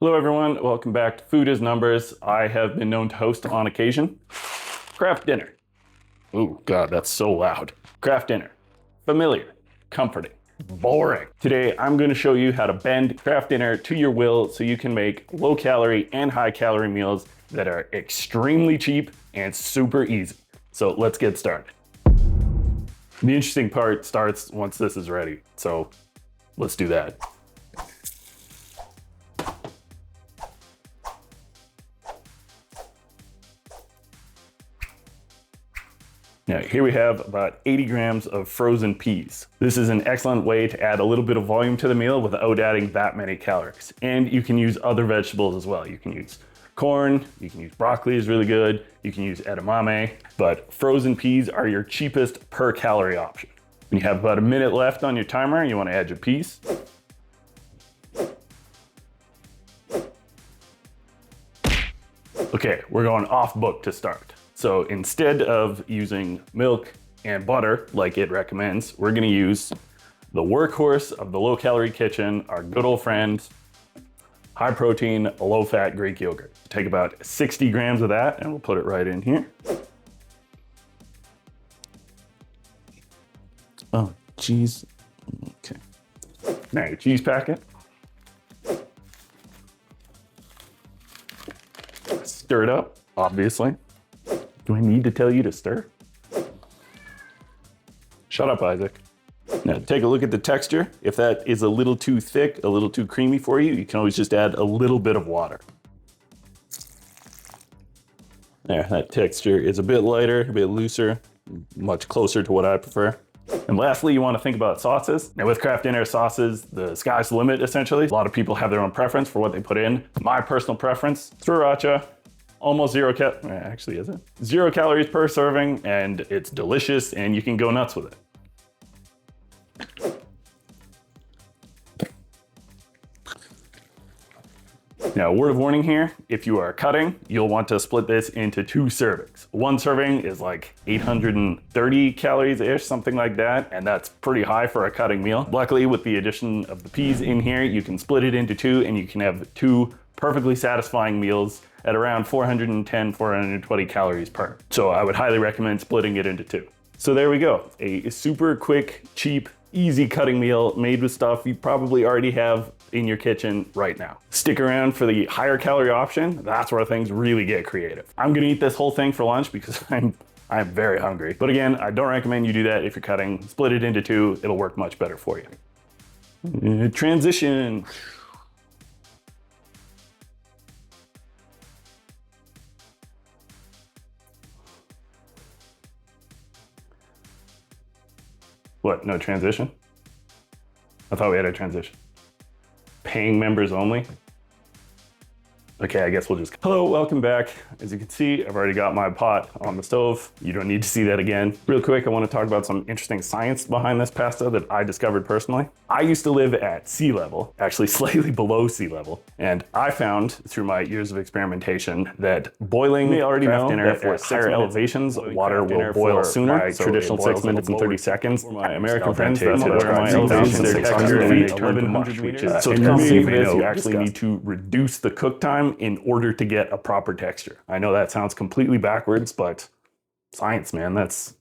Hello everyone, welcome back to Food is Numbers. I have been known to host on occasion. Craft dinner. Oh God, that's so loud. Craft dinner. Familiar, comforting, boring. Today I'm going to show you how to bend craft dinner to your will so you can make low calorie and high calorie meals that are extremely cheap and super easy. So let's get started. The interesting part starts once this is ready. So let's do that. Now here we have about 80 grams of frozen peas. This is an excellent way to add a little bit of volume to the meal without adding that many calories. And you can use other vegetables as well. You can use corn, you can use broccoli is really good, you can use edamame, but frozen peas are your cheapest per calorie option. When you have about a minute left on your timer, you want to add your peas. Okay, we're going off book to start. So instead of using milk and butter like it recommends, we're gonna use the workhorse of the low calorie kitchen, our good old friend, high protein, low fat Greek yogurt. Take about 60 grams of that and we'll put it right in here. Oh, cheese, okay. Now your cheese packet. Stir it up, obviously. Do I need to tell you to stir? Shut up, Isaac. Now take a look at the texture. If that is a little too thick, a little too creamy for you, you can always just add a little bit of water. There, that texture is a bit lighter, a bit looser, much closer to what I prefer. And lastly, you want to think about sauces. Now with craft dinner sauces, the sky's the limit essentially. A lot of people have their own preference for what they put in. My personal preference, sriracha. Almost actually is it? 0 calories per serving, and it's delicious and you can go nuts with it. Now, word of warning here, if you are cutting, you'll want to split this into 2 servings. One serving is like 830 calories-ish, something like that, and that's pretty high for a cutting meal. Luckily, with the addition of the peas in here, you can split it into 2 and you can have 2 perfectly satisfying meals at around 410, 420 calories per. So I would highly recommend splitting it into 2. So there we go. A super quick, cheap, easy cutting meal made with stuff you probably already have in your kitchen right now. Stick around for the higher calorie option. That's where things really get creative. I'm gonna eat this whole thing for lunch because I'm very hungry. But again, I don't recommend you do that if you're cutting. Split it into 2, it'll work much better for you. Transition. What, no transition? I thought we had a transition. Paying members only? Okay, I guess we'll just... Hello, welcome back. As you can see, I've already got my pot on the stove. You don't need to see that again. Real quick, I want to talk about some interesting science behind this pasta that I discovered personally. I used to live at sea level, actually slightly below sea level, and I found through my years of experimentation that boiling craft dinner at higher elevations, water will boil sooner. So traditional 6 minutes and 30 seconds. For my American friends, that's where my elevations are 600 feet, 1100 meters. So to conceive this, you actually need to reduce the cook time in order to get a proper texture. I know that sounds completely backwards, but science, man, that's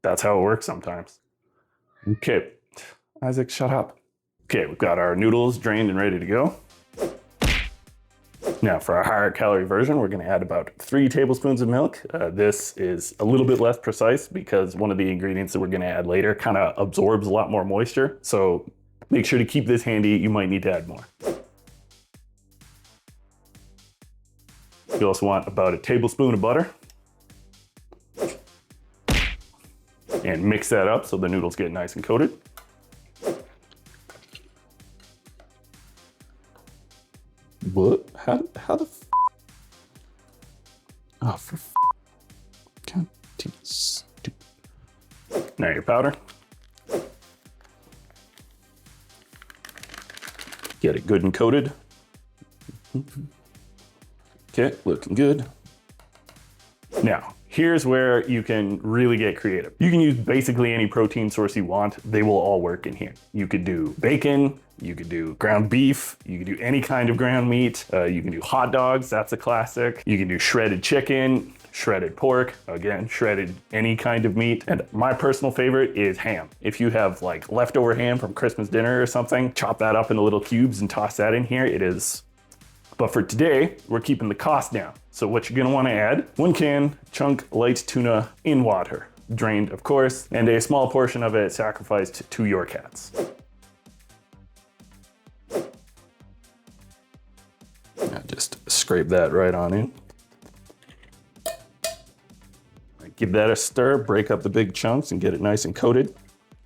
how it works sometimes. Okay, Isaac, shut up. Okay, we've got our noodles drained and ready to go. Now for our higher calorie version, we're gonna add about 3 tablespoons of milk. This is a little bit less precise because one of the ingredients that we're gonna add later kind of absorbs a lot more moisture. So make sure to keep this handy, you might need to add more. You also want about a tablespoon of butter. And mix that up so the noodles get nice and coated. What? How the f? Oh, for f. God damn stupid. Now your powder. Get it good and coated. Okay, looking good. Now, Here's where you can really get creative. You can use basically any protein source you want. They will all work in here. You could do bacon, you could do ground beef, you could do any kind of ground meat, you can do hot dogs, that's a classic. You can do shredded chicken, shredded pork, again, shredded any kind of meat. And my personal favorite is ham. If you have like leftover ham from Christmas dinner or something, chop that up into little cubes and toss that in here. It is. But for today, we're keeping the cost down. So what you're gonna wanna add, 1 can chunk light tuna in water, drained of course, and a small portion of it sacrificed to your cats. Now just scrape that right on in. Give that a stir, break up the big chunks and get it nice and coated.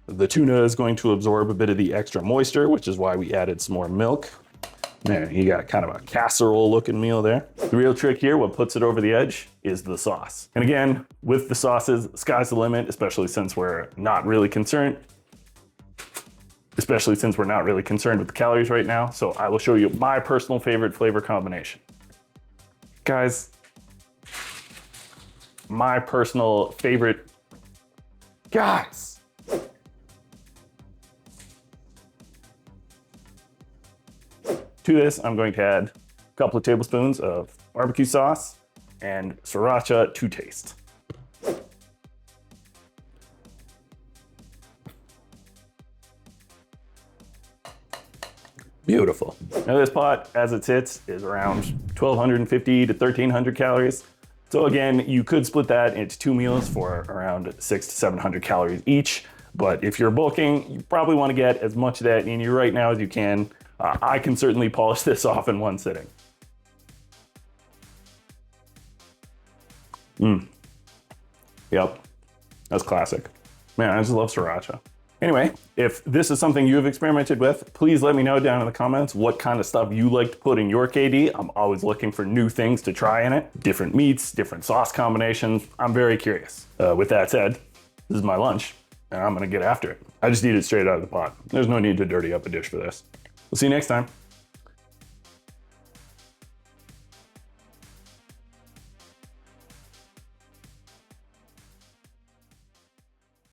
The tuna is going to absorb a bit of the extra moisture, which is why we added some more milk. There, you got kind of a casserole looking meal there. The real trick here, what puts it over the edge, is the sauce. And again, with the sauces, sky's the limit, especially since we're not really concerned with the calories right now. So I will show you my personal favorite flavor combination. Guys, my personal favorite, To this, I'm going to add a couple of tablespoons of barbecue sauce and sriracha to taste. Beautiful. Now this pot, as it sits, is around 1,250 to 1,300 calories. So again, you could split that into 2 meals for around 600 to 700 calories each. But if you're bulking, you probably want to get as much of that in you right now as you can. I can certainly polish this off in one sitting. Yep, that's classic. Man, I just love sriracha. Anyway, if this is something you have experimented with, please let me know down in the comments what kind of stuff you like to put in your KD. I'm always looking for new things to try in it. Different meats, different sauce combinations. I'm very curious. With that said, this is my lunch and I'm gonna get after it. I just eat it straight out of the pot. There's no need to dirty up a dish for this. We'll see you next time.